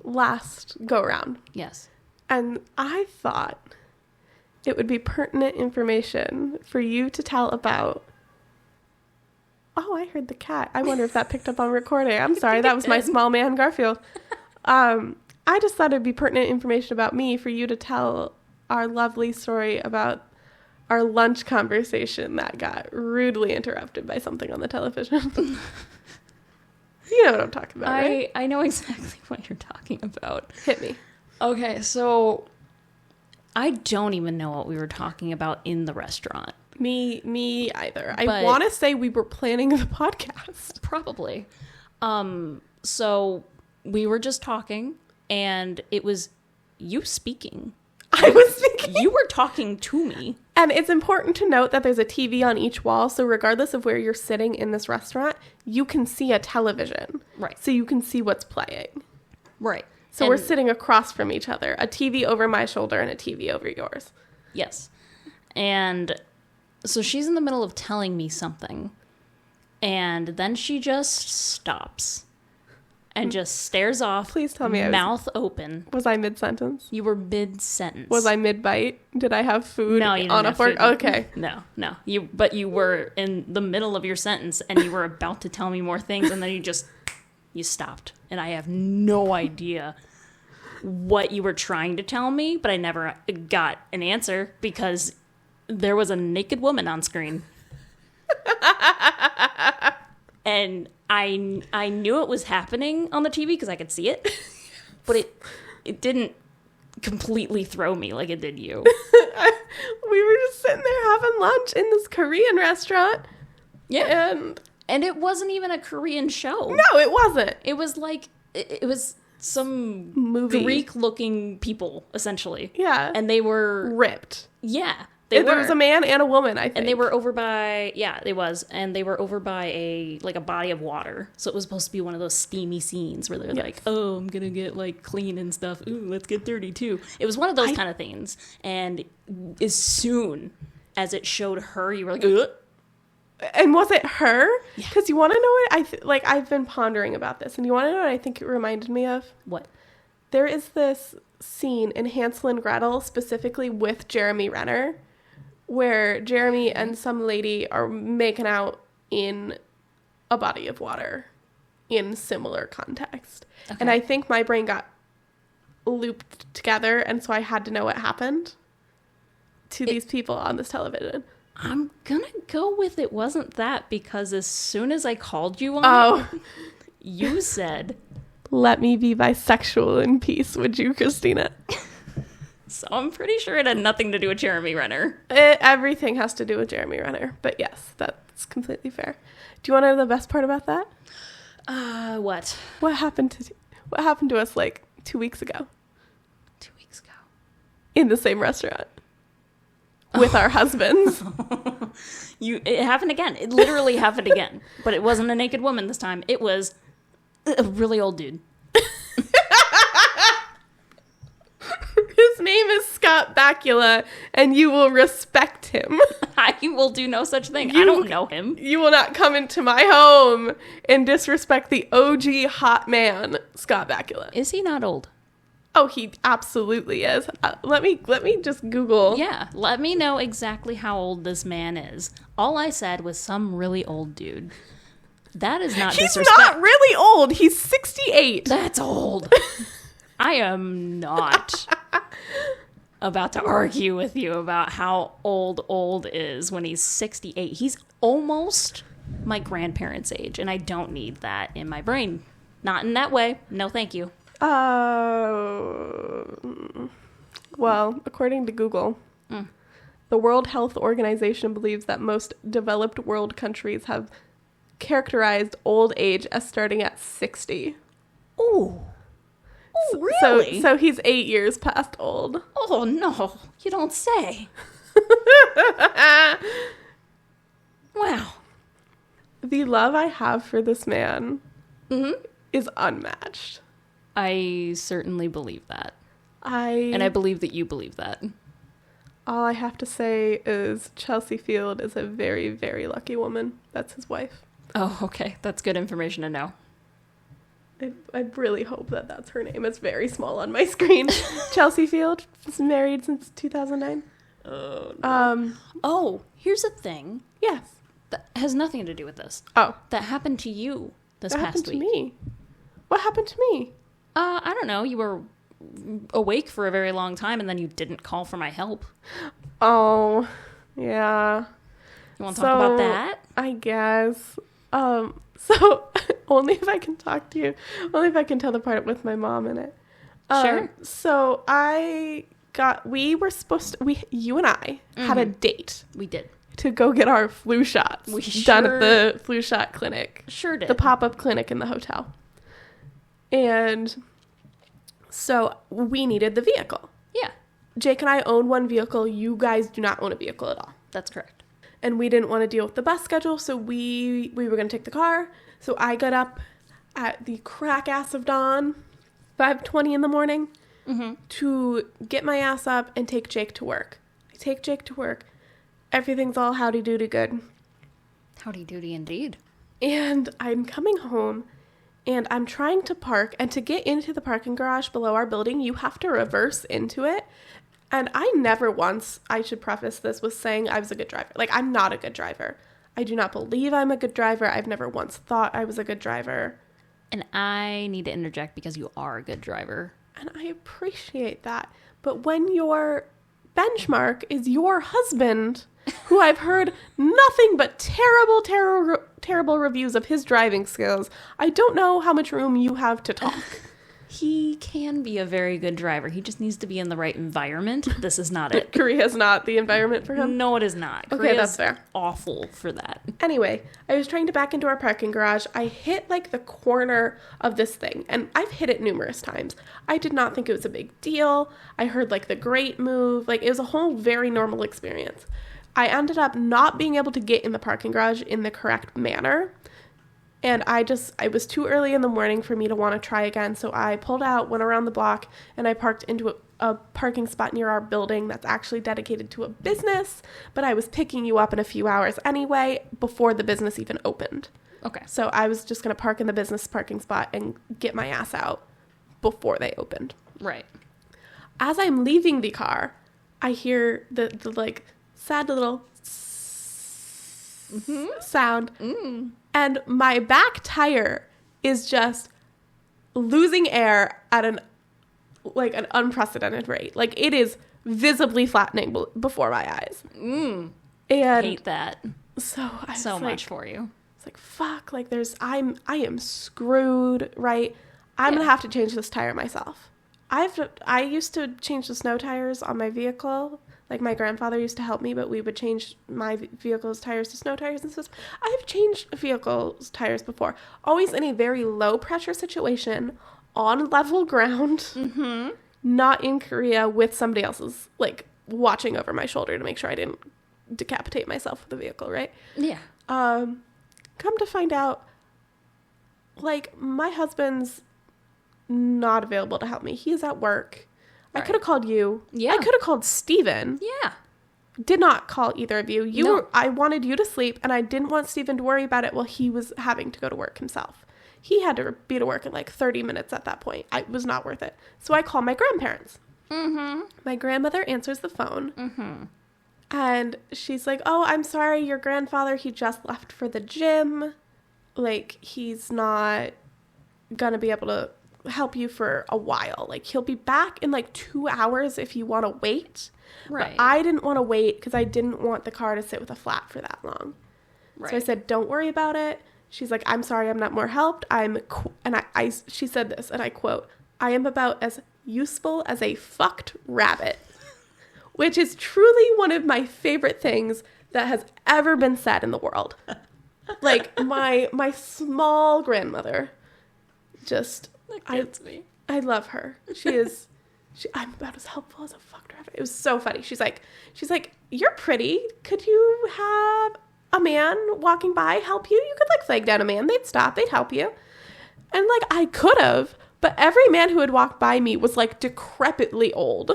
last go-around. Yes. And I thought it would be pertinent information for you to tell about... Oh, I heard the cat. I wonder if that picked up on recording. I'm sorry, that was my small man, Garfield. I just thought it'd be pertinent information about me for you to tell our lovely story about our lunch conversation that got rudely interrupted by something on the television. You know what I'm talking about, right? I know exactly what you're talking about. Hit me. Okay, so I don't even know what we were talking about in the restaurant. Me either. I want to say we were planning the podcast. Probably. So we were just talking, and it was you speaking. I was speaking. You were talking to me. And it's important to note that there's a TV on each wall, so regardless of where you're sitting in this restaurant, you can see a television. Right. So you can see what's playing. Right. So we're sitting across from each other, a TV over my shoulder and a TV over yours. Yes. And so she's in the middle of telling me something, and then she just stops and just stares off. Please tell me mouth open. Was I mid-sentence? You were mid-sentence. Was I mid-bite? Did I have food no, you didn't on a have fork? Food. Okay. No. But you were in the middle of your sentence, and you were about to tell me more things, and then you stopped. And I have no idea what you were trying to tell me, but I never got an answer because there was a naked woman on screen. And I knew it was happening on the TV because I could see it, but it didn't completely throw me like it did you. We were just sitting there having lunch in this Korean restaurant. Yeah. And it wasn't even a Korean show. No, it wasn't. It was like, it was some movie. Greek-looking people, essentially. Yeah. And they were... ripped. Yeah. There was a man and a woman, I think. And they were over by, and they were over by a body of water. So it was supposed to be one of those steamy scenes where they're like, oh, I'm going to get like clean and stuff. Ooh, let's get dirty too. It was one of those kind of things. And as soon as it showed her, you were like, ugh. And was it her? Yeah. Because you want to know what I've been pondering about this, and you want to know what I think it reminded me of? What? There is this scene in Hansel and Gretel, specifically with Jeremy Renner, where Jeremy and some lady are making out in a body of water in similar context. Okay. And I think my brain got looped together, and so I had to know what happened to these people on this television. I'm gonna go with it wasn't that, because as soon as I called you on it, you said, let me be bisexual in peace, would you, Christina? So I'm pretty sure it had nothing to do with Jeremy Renner. Everything has to do with Jeremy Renner, but yes, that's completely fair. Do you want to know the best part about that? What? What happened to us like 2 weeks ago? 2 weeks ago. In the same restaurant. With our husbands. It happened again. It literally happened again. But it wasn't a naked woman this time. It was a really old dude. His name is Scott Bakula, and you will respect him. I will do no such thing. I don't know him. You will not come into my home and disrespect the OG hot man, Scott Bakula. Is he not old? Oh, he absolutely is. Let me just Google. Yeah, let me know exactly how old this man is. All I said was some really old dude. That is not disrespect. He's not really old. He's 68. That's old. I am not about to argue with you about how old is when he's 68. He's almost my grandparents' age, and I don't need that in my brain. Not in that way. No, thank you. Well, according to Google, the World Health Organization believes that most developed world countries have characterized old age as starting at 60. Ooh. Oh, really? So he's 8 years past old. Oh, no. You don't say. Wow. The love I have for this man is unmatched. I certainly believe that. And I believe that you believe that. All I have to say is Chelsea Field is a very, very lucky woman. That's his wife. Oh, okay. That's good information to know. I really hope that that's her name. It's very small on my screen. Chelsea Field is married since 2009. Oh, no. Here's a thing. Yes. That has nothing to do with this. Oh. That happened to you this past week. What happened to me? What happened to me? I don't know. You were awake for a very long time, and then you didn't call for my help. Oh, yeah. You want to talk about that? I guess. So only if I can talk to you. Only if I can tell the part with my mom in it. Sure. So you and I had a date. We did. To go get our flu shots done at the flu shot clinic. Sure did. The pop-up clinic in the hotel. And so we needed the vehicle. Yeah. Jake and I own one vehicle. You guys do not own a vehicle at all. That's correct. And we didn't want to deal with the bus schedule, so we were going to take the car. So I got up at the crack ass of dawn, 5:20 in the morning, to get my ass up and take Jake to work. I take Jake to work. Everything's all howdy-doody good. Howdy-doody indeed. And I'm coming home, and I'm trying to park. And to get into the parking garage below our building, you have to reverse into it. And I never once, I should preface this with saying I was a good driver. Like, I'm not a good driver. I do not believe I'm a good driver. I've never once thought I was a good driver. And I need to interject because you are a good driver. And I appreciate that. But when your benchmark is your husband, who I've heard nothing but terrible reviews of his driving skills, I don't know how much room you have to talk. He can be a very good driver. He just needs to be in the right environment. This is not it. Korea's not the environment for him? No, it is not. Okay, Korea's that's fair. awful for that. Anyway, I was trying to back into our parking garage. I hit like the corner of this thing, and I've hit it numerous times. I did not think it was a big deal. I heard like the grate move. Like it was a whole very normal experience. I ended up not being able to get in the parking garage in the correct manner. And it was too early in the morning for me to want to try again. So I pulled out, went around the block, and I parked into a parking spot near our building that's actually dedicated to a business. But I was picking you up in a few hours anyway, before the business even opened. Okay. So I was just going to park in the business parking spot and get my ass out before they opened. Right. As I'm leaving the car, I hear the like sad little sound. And my back tire is just losing air at an unprecedented rate. Like it is visibly flattening before my eyes. And hate that so I so was much for you. It's like, fuck, like I am screwed, right? I'm going to have to change this tire myself. I used to change the snow tires on my vehicle. Like, my grandfather used to help me, but we would change my vehicle's tires to snow tires and stuff. I've changed vehicle's tires before. Always in a very low-pressure situation, on level ground, not in Korea with somebody else's, like, watching over my shoulder to make sure I didn't decapitate myself with the vehicle, right? Yeah. Come to find out, like, my husband's not available to help me. He is at work. I could have called you. Yeah. I could have called Steven. Yeah. Did not call either of you. No. I wanted you to sleep, and I didn't want Steven to worry about it while he was having to go to work himself. He had to be to work in like 30 minutes at that point. It was not worth it. So I called my grandparents. My grandmother answers the phone. And she's like, oh, I'm sorry, your grandfather, he just left for the gym. Like, he's not going to be able to help you for a while. Like, he'll be back in like 2 hours if you want to wait. Right. But I didn't want to wait because I didn't want the car to sit with a flat for that long. Right. So I said, don't worry about it. She's like, I'm sorry, I'm not more helped. She said this, and I quote, I am about as useful as a fucked rabbit, which is truly one of my favorite things that has ever been said in the world. Like, my small grandmother, just, I love her. I'm about as helpful as a fucked rabbit. It was so funny. She's like, you're pretty. Could you have a man walking by help you? You could like flag down a man. They'd stop. They'd help you. And like, I could have, but every man who would walk by me was like decrepitly old.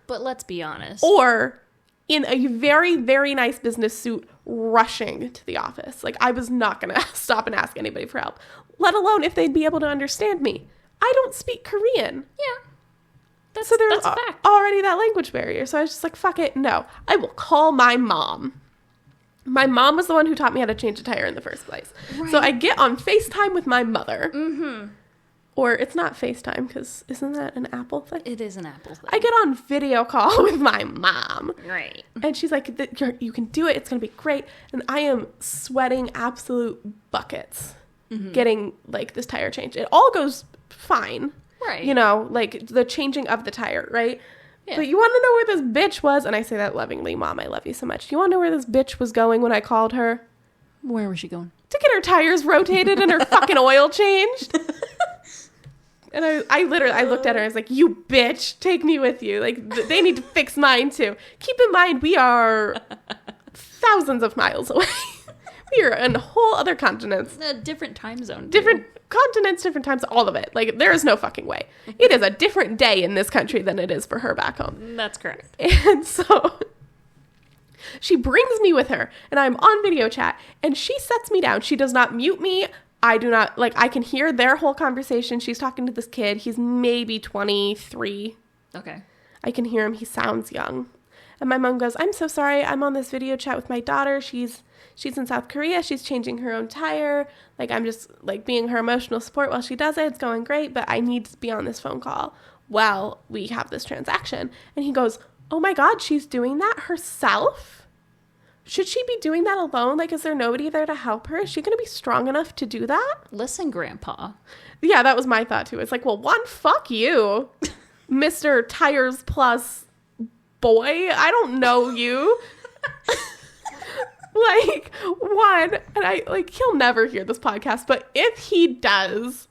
But let's be honest. Or in a very, very nice business suit rushing to the office. Like, I was not going to stop and ask anybody for help, let alone if they'd be able to understand me. I don't speak Korean. Yeah. That's a fact. Already that language barrier. So I was just like, fuck it. No, I will call my mom. My mom was the one who taught me how to change a tire in the first place. Right. So I get on FaceTime with my mother. Or it's not FaceTime because isn't that an Apple thing? It is an Apple thing. I get on video call with my mom. Right. And she's like, you can do it. It's going to be great. And I am sweating absolute buckets getting like this tire changed. It all goes fine. Right. You know, like the changing of the tire, right? Yeah. But you want to know where this bitch was? And I say that lovingly, Mom, I love you so much. You want to know where this bitch was going when I called her? Where was she going? To get her tires rotated and her fucking oil changed. And I looked at her and I was like, you bitch, take me with you. Like, they need to fix mine too. Keep in mind, we are thousands of miles away. We are in whole other continents. A different time zone. Different continents, different times, all of it. Like, there is no fucking way. It is a different day in this country than it is for her back home. That's correct. And so she brings me with her, and I'm on video chat, and she sets me down. She does not mute me. I do not, like, I can hear their whole conversation. She's talking to this kid. He's maybe 23. Okay. I can hear him. He sounds young. And my mom goes, I'm so sorry. I'm on this video chat with my daughter. She's in South Korea. She's changing her own tire. Like, I'm just, like, being her emotional support while she does it. It's going great, but I need to be on this phone call while we have this transaction. And he goes, oh, my God, she's doing that herself? should she be doing that alone? Like, is there nobody there to help her? Is she going to be strong enough to do that? Listen, Grandpa. Yeah, that was my thought too. It's like, well, one, fuck you, Mr. Tires Plus boy. I don't know you. Like, one, and I, like, he'll never hear this podcast, but if he does,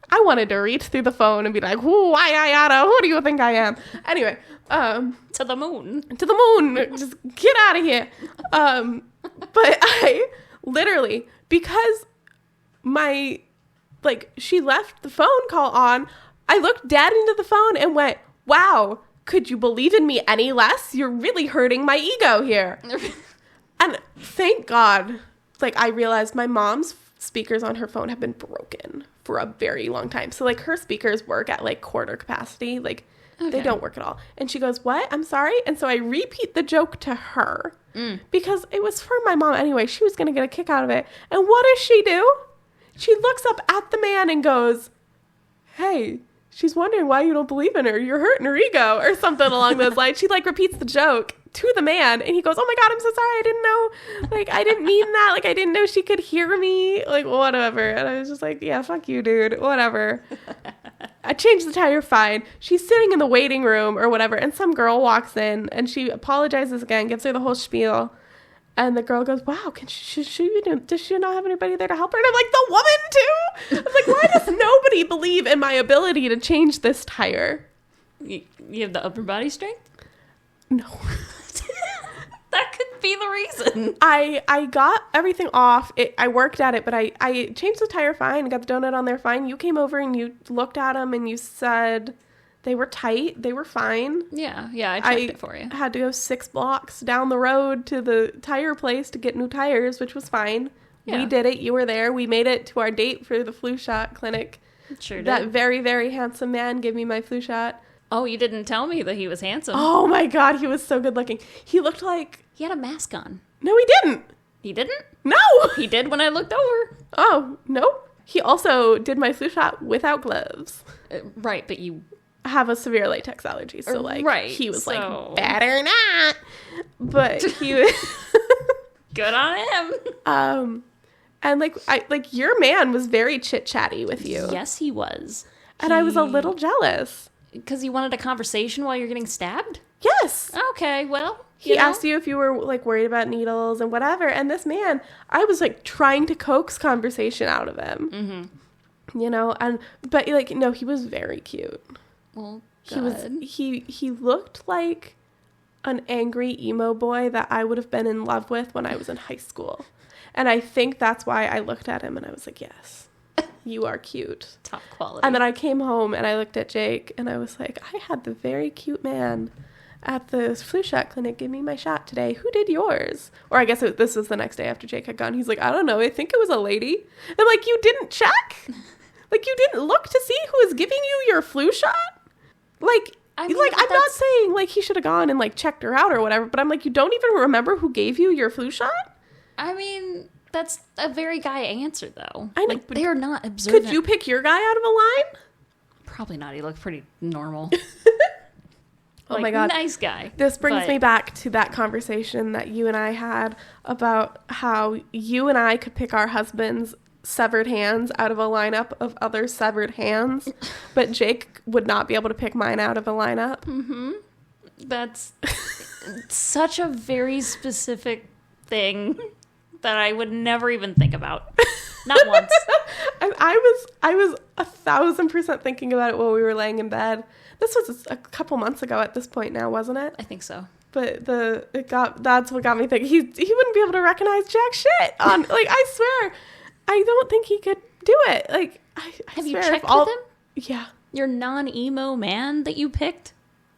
I wanted to reach through the phone and be like, who do you think I am? Anyway, To the moon. to the moon, just get out of here. But I literally, because she left the phone call on, I looked dead into the phone and went, wow, could you believe in me any less? You're really hurting my ego here. And thank God, like, I realized my mom's speakers on her phone have been broken for a very long time. So, like, her speakers work at, like, quarter capacity. Like, they don't work at all. And she goes, what? I'm sorry? And so I repeat the joke to her because it was for my mom anyway. She was going to get a kick out of it. And what does she do? She looks up at the man and goes, hey, she's wondering why you don't believe in her. You're hurting her ego, or something along those lines. She, like, repeats the joke to the man, and he goes, oh my God, I'm so sorry. I didn't know. Like, I didn't mean that. Like, I didn't know she could hear me. Like, whatever. And I was just like, yeah, fuck you, dude. Whatever. I changed the tire, fine. She's sitting in the waiting room or whatever, and some girl walks in, and she apologizes again, gives her the whole spiel. And the girl goes, wow, does she not have anybody there to help her? And I'm like, the woman too? I'm like, why does nobody believe in my ability to change this tire? You have the upper body strength? No. That could be the reason. I got everything off. I worked at it, but I changed the tire fine, got the donut on there fine. You came over and you looked at them and you said they were tight. They were fine. Yeah, I checked it for you. I had to go 6 blocks down the road to the tire place to get new tires, which was fine. Yeah. We did it. You were there. We made it to our date for the flu shot clinic. Sure did. That very, very handsome man gave me my flu shot. Oh, you didn't tell me that he was handsome. Oh my God, he was so good looking. He looked like... He had a mask on. No, he didn't. He didn't? No. He did when I looked over. Oh, nope. He also did my flu shot without gloves. Right, but you... have a severe latex allergy, so, like, right, he was like, better not. But he was... Good on him. And, like, your man was very chit-chatty with you. Yes, he was. And I was a little jealous. Because you wanted a conversation while you're getting stabbed? Yes. Okay, well, he asked you if you were, like, worried about needles and whatever. And this man, I was, like, trying to coax conversation out of him. Mm-hmm. You know? But, like, no, he was very cute. Well, he looked like an angry emo boy that I would have been in love with when I was in high school. And I think that's why I looked at him and I was like, yes, you are cute. Top quality. And then I came home and I looked at Jake and I was like, I had the very cute man at the flu shot clinic give me my shot today. Who did yours? Or I guess this was the next day after Jake had gone. He's like, I don't know. I think it was a lady. And I'm like, you didn't check? Like, you didn't look to see who was giving you your flu shot? Like, I'm not saying, like, he should have gone and, like, checked her out or whatever, but I'm like, you don't even remember who gave you your flu shot? I mean, that's a very guy answer, though. I know. Like, they're not observant. Could you pick your guy out of a line? Probably not. He looked pretty normal. Oh, my God. Nice guy. This brings me back to that conversation that you and I had about how you and I could pick our husbands' severed hands out of a lineup of other severed hands, but Jake would not be able to pick mine out of a lineup. Mm-hmm. That's such a very specific thing that I would never even think about. Not once. I was 1,000% thinking about it while we were laying in bed. This was a couple months ago at this point now, wasn't it? I think so. But that's what got me thinking. He wouldn't be able to recognize jack shit on, like, I swear. I don't think he could do it. Like, I Have swear you checked with him? Yeah. Your non-emo man that you picked?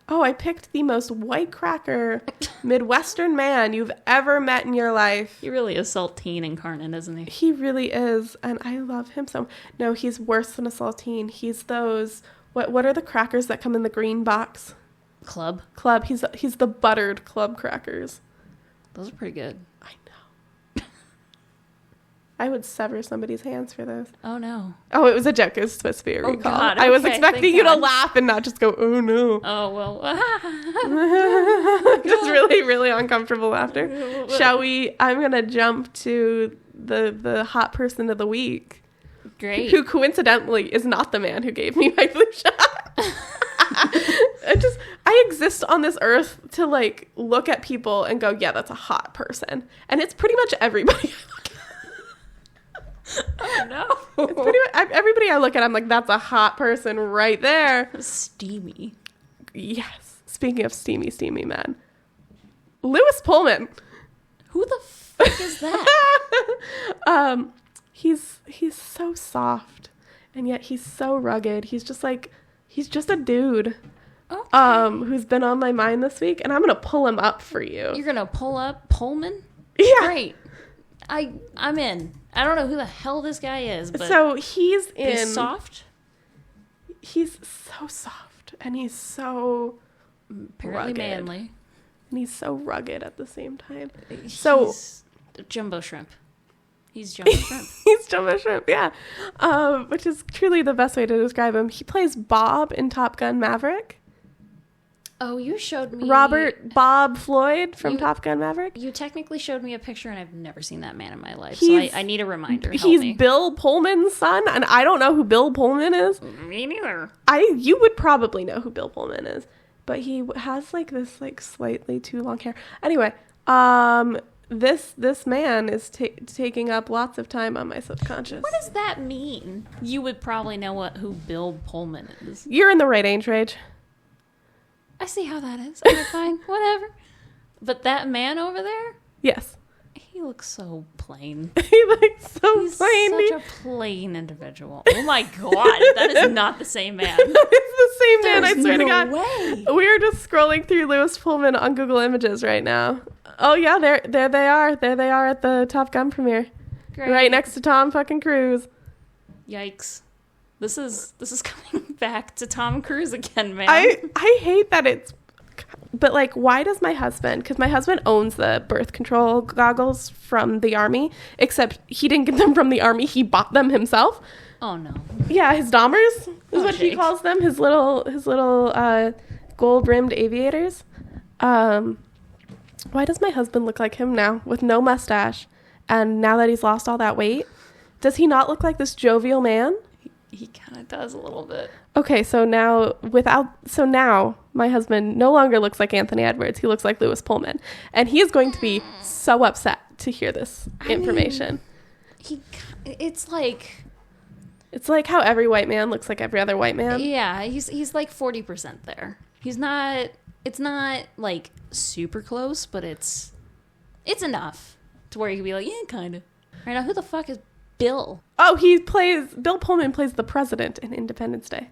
Oh, I picked the most white cracker Midwestern man you've ever met in your life. He really is saltine incarnate, isn't he? He really is, and I love him so. No, he's worse than a saltine. He's those. What are the crackers that come in the green box? Club. He's the buttered club crackers. Those are pretty good. I know. I would sever somebody's hands for this. Oh, no. Oh, it was a joke. It was supposed to be a recall. God. I was Okay, expecting you to laugh and not just go, oh, no. Oh, well. Just really, really uncomfortable laughter. Shall we? I'm going to jump to the hot person of the week. Great. Who coincidentally is not the man who gave me my flu shot. I exist on this earth to like look at people and go, yeah, that's a hot person. And it's pretty much everybody I look at. Oh, no. It's pretty much everybody I look at, I'm like, that's a hot person right there. Steamy. Yes. Speaking of steamy man. Lewis Pullman. Who the fuck is that? He's so soft, and yet he's so rugged. He's just a dude. Okay. Who's been on my mind this week, and I'm gonna pull him up for you. You're gonna pull up Pullman? Yeah. Great. I'm in. I don't know who the hell this guy is, but so he's soft. He's so soft, and he's so apparently rugged. manly, and he's so rugged at the same time. He's jumbo shrimp. He's jumbo shrimp. He's jumbo shrimp, yeah. Which is truly the best way to describe him. He plays Bob in Top Gun Maverick. Oh, you showed me... Bob Floyd from Top Gun Maverick. You technically showed me a picture, and I've never seen that man in my life, so I need a reminder. He's Bill Pullman's son, and I don't know who Bill Pullman is. Me neither. You would probably know who Bill Pullman is, but he has like this like slightly too long hair. Anyway, this man is taking up lots of time on my subconscious. What does that mean? You would probably know who Bill Pullman is. You're in the right age range. I see how that is. Okay, fine, whatever. But that man over there? Yes. He looks so plain. He looks so He's plain. He's such a plain individual. Oh my god, that is not the same man. It's the same man, There's I swear to God. Way. We're just scrolling through Lewis Pullman on Google Images right now. Oh yeah, there they are. There they are at the Top Gun premiere. Great. Right next to Tom fucking Cruise. Yikes. This is coming back to Tom Cruise again, man. I hate that it's... But, like, why does my husband... Because my husband owns the birth control goggles from the Army, except he didn't get them from the Army. He bought them himself. Oh, no. Yeah, his Dahmers is what he calls them. His little gold-rimmed aviators. Why does my husband look like him now with no mustache? And now that he's lost all that weight, does he not look like this jovial man? He kind of does a little bit. Okay, so now my husband no longer looks like Anthony Edwards. He looks like Lewis Pullman. And he is going to be so upset to hear this information. It's like how every white man looks like every other white man. Yeah, he's like 40% there. It's not like super close, but it's enough to where you can be like, yeah, kind of. Right now, who the fuck is Bill? Oh, Bill Pullman plays the president in Independence Day.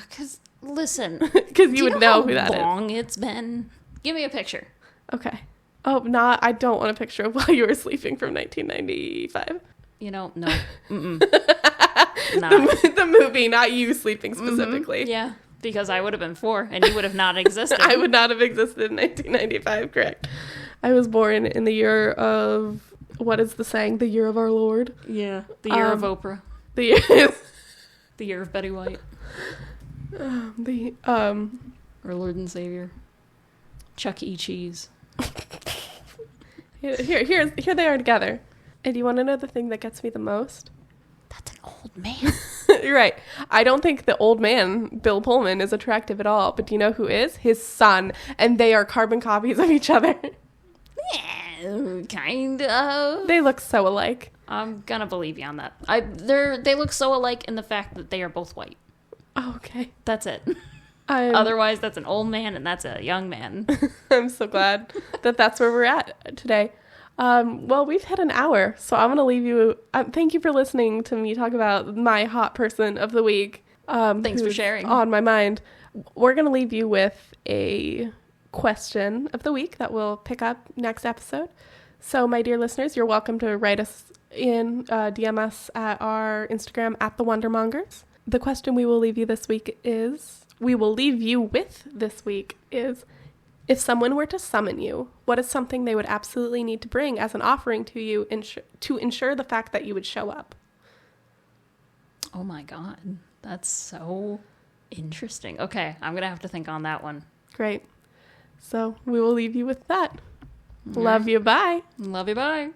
Because, listen. Because you would know who that is. How long it's been? Give me a picture. Okay. Oh, I don't want a picture of while you were sleeping from 1995. No. Mm-mm. The movie, not you sleeping specifically. Mm-hmm. Yeah, because I would have been 4, and you would have not existed. I would not have existed in 1995, correct. I was born in the year of... What is the saying? The year of our Lord? Yeah. The year of Oprah. The year... The year of Betty White. Our Lord and Savior. Chuck E. Cheese. Here they are together. And do you want to know the thing that gets me the most? That's an old man. You're right. I don't think the old man, Bill Pullman, is attractive at all. But do you know who is? His son. And they are carbon copies of each other. Yeah, kind of. They look so alike. I'm gonna believe you on that. They look so alike in the fact that they are both white. Oh, okay. That's it. Otherwise, that's an old man and that's a young man. I'm so glad that that's where we're at today. Well, we've hit an hour, so I'm going to leave you. Thank you for listening to me talk about my hot person of the week. Thanks for sharing. On my mind. We're going to leave you with a question of the week that we'll pick up next episode. So, my dear listeners, you're welcome to write us in, DM us at our Instagram at the Wonder Mongers. The question we will leave you with this week is, If someone were to summon you, what is something they would absolutely need to bring as an offering to you to ensure the fact that you would show up? Oh my God. That's so interesting. Okay, I'm going to have to think on that one. Great. So we will leave you with that. All Love right. you. Bye. Love you. Bye.